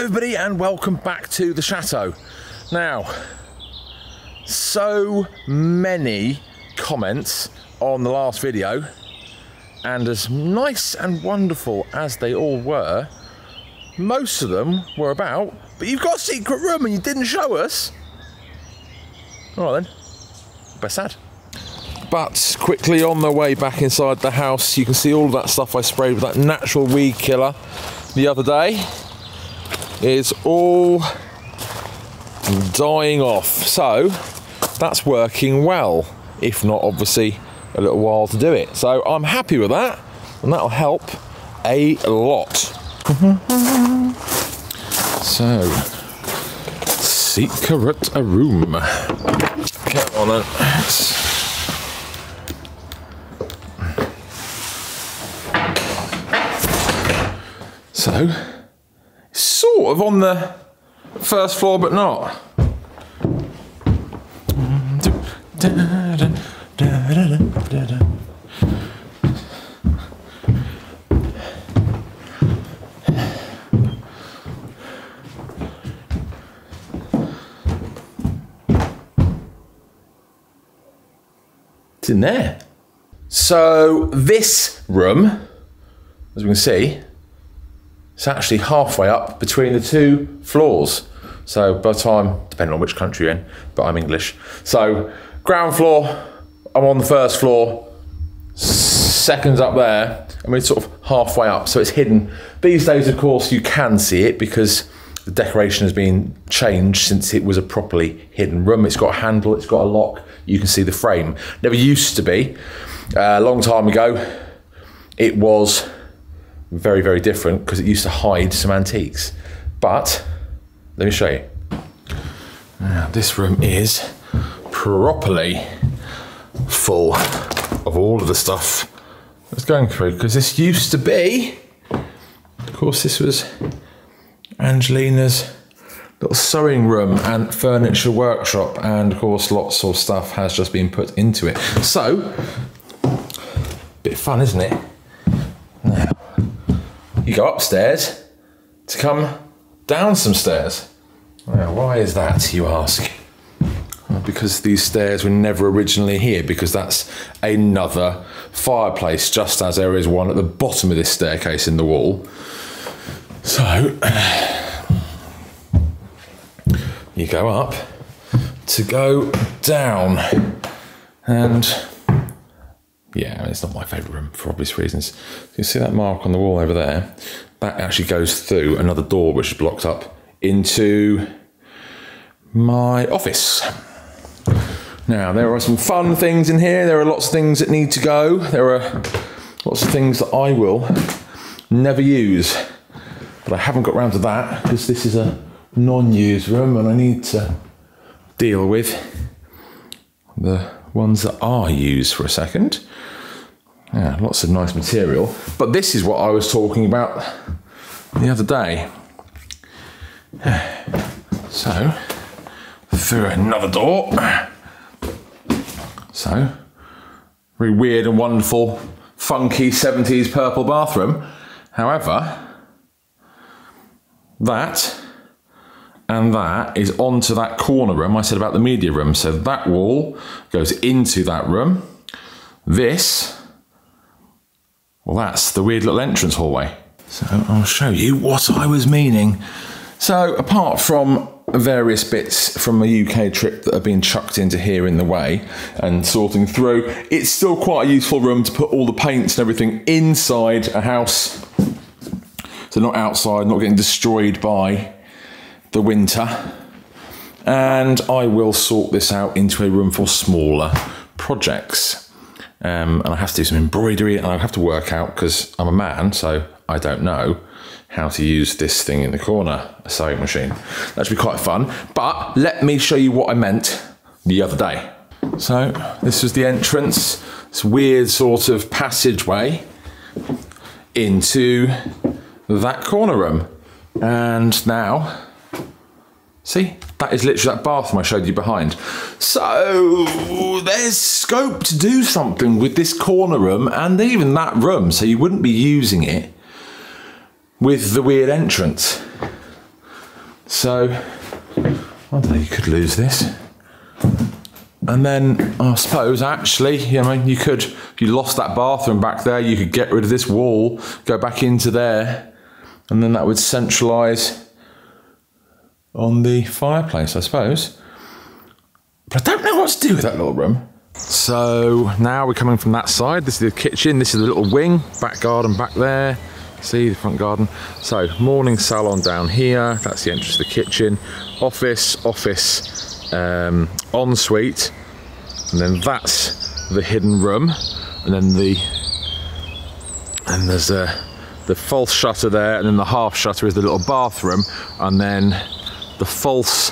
Hello everybody and welcome back to the Chateau. Now, so many comments on the last video, and as nice and wonderful as they all were, most of them were about, but you've got a secret room and you didn't show us. All right then, best sad. But quickly on the way back inside the house, you can see all of that stuff I sprayed with that natural weed killer the other day is all dying off. So that's working well, if not obviously a little while to do it. So I'm happy with that, and that'll help a lot. So, secret room. Come on then. So, sort of on the first floor, but not. It's in there. So this room, as we can see, it's actually halfway up between the two floors. So by the time, depending on which country you're in, but I'm English. So ground floor, I'm on the first floor, second's up there, and we're sort of halfway up, so it's hidden. These days, of course, you can see it because the decoration has been changed since it was a properly hidden room. It's got a handle, it's got a lock, you can see the frame. Never used to be. A long time ago, it was very, very different because it used to hide some antiques. But let me show you. Now, this room is properly full of all of the stuff that's going through, because this used to be, of course, this was Angelina's little sewing room and furniture workshop, and of course lots of stuff has just been put into it. So, bit of fun, isn't it? Now, you go upstairs to come down some stairs. Now, why is that, you ask? Well, because these stairs were never originally here, because that's another fireplace, just as there is one at the bottom of this staircase in the wall. So, you go up to go down, and yeah, it's not my favourite room for obvious reasons. You can see that mark on the wall over there. That actually goes through another door which is blocked up into my office. Now, there are some fun things in here. There are lots of things that need to go. There are lots of things that I will never use. But I haven't got round to that because this is a non-used room and I need to deal with the ones that are used for a second. Yeah, lots of nice material. But this is what I was talking about the other day. So, through another door. So, very weird and wonderful, funky 70s purple bathroom. However, that and that is onto that corner room I said about the media room. So that wall goes into that room. This, well, that's the weird little entrance hallway. So I'll show you what I was meaning. So apart from various bits from a UK trip that have been chucked into here in the way and sorting through, it's still quite a useful room to put all the paints and everything inside a house. So not outside, not getting destroyed by the winter. And I will sort this out into a room for smaller projects. And I have to do some embroidery, and I have to work out, because I'm a man, so I don't know how to use this thing in the corner, a sewing machine. That should be quite fun. But let me show you what I meant the other day. So this was the entrance, this weird sort of passageway into that corner room. And now, see, that is literally that bathroom I showed you behind. So there's scope to do something with this corner room and even that room, so you wouldn't be using it with the weird entrance. So, I don't know, you could lose this. And then, I suppose, actually, you know, you could, if you lost that bathroom back there, you could get rid of this wall, go back into there, and then that would centralise on the fireplace, I suppose. But I don't know what to do with that little room. So now we're coming from that side. This is the kitchen, this is the little wing, back garden back there. See the front garden. So morning salon down here, that's the entrance to the kitchen. Office, ensuite, and then that's the hidden room. And then there's the false shutter there, and then the half shutter is the little bathroom, and then the false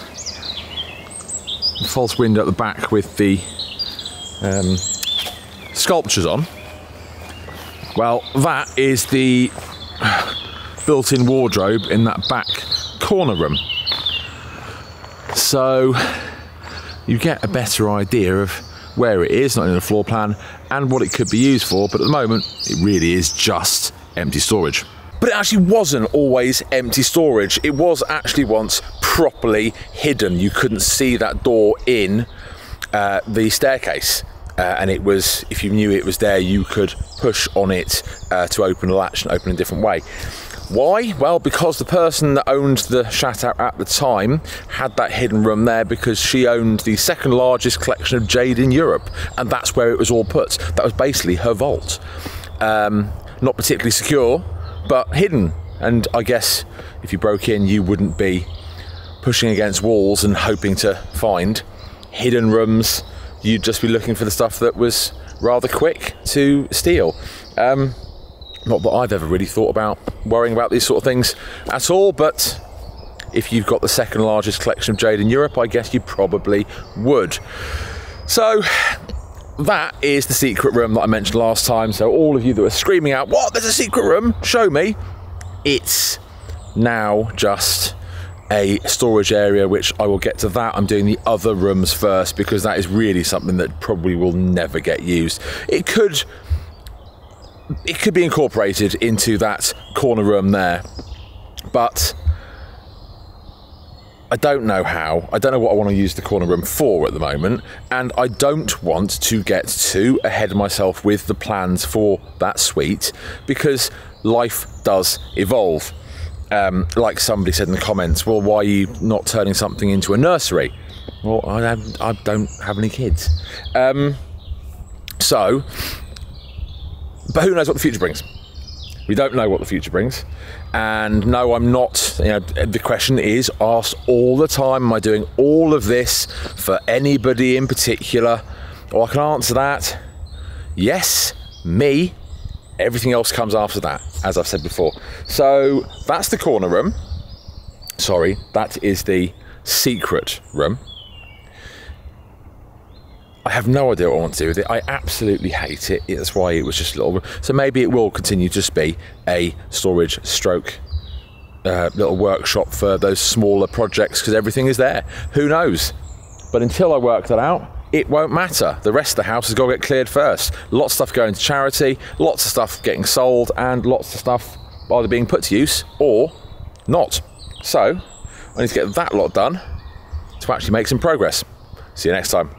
window at the back with the sculptures on. Well, that is the built-in wardrobe in that back corner room. So you get a better idea of where it is, not in the floor plan, and what it could be used for, but at the moment it really is just empty storage. But it actually wasn't always empty storage. It was actually once properly hidden. You couldn't see that door in the staircase. And it was, if you knew it was there, you could push on it to open the latch and open a different way. Why? Well, because the person that owned the chateau at the time had that hidden room there because she owned the second largest collection of jade in Europe, and that's where it was all put. That was basically her vault. Not particularly secure, but hidden. And I guess if you broke in, you wouldn't be pushing against walls and hoping to find hidden rooms. You'd just be looking for the stuff that was rather quick to steal. Not that I've ever really thought about worrying about these sort of things at all, but if you've got the second largest collection of jade in Europe, I guess you probably would. So that is the secret room that I mentioned last time. So all of you that were screaming out, "What? There's a secret room? Show me." It's now just a storage area, which I will get to that. I'm doing the other rooms first because that is really something that probably will never get used. It could be incorporated into that corner room there, but I don't know how. I don't know what I want to use the corner room for at the moment, and I don't want to get too ahead of myself with the plans for that suite because life does evolve. Like somebody said in the comments, well, why are you not turning something into a nursery? Well, I don't have any kids. But who knows what the future brings? We don't know what the future brings. And no, I'm not, you know, the question is asked all the time, am I doing all of this for anybody in particular? Well, I can answer that. Yes, me. Everything else comes after that, as I've said before. So that's the corner room. Sorry, that is the secret room. I have no idea what I want to do with it. I absolutely hate it. That's why it was just a little room. So maybe it will continue to just be a storage stroke little workshop for those smaller projects because everything is there. Who knows? But until I work that out, it won't matter. The rest of the house has got to get cleared first. Lots of stuff going to charity, lots of stuff getting sold, and lots of stuff either being put to use or not. So I need to get that lot done to actually make some progress. See you next time.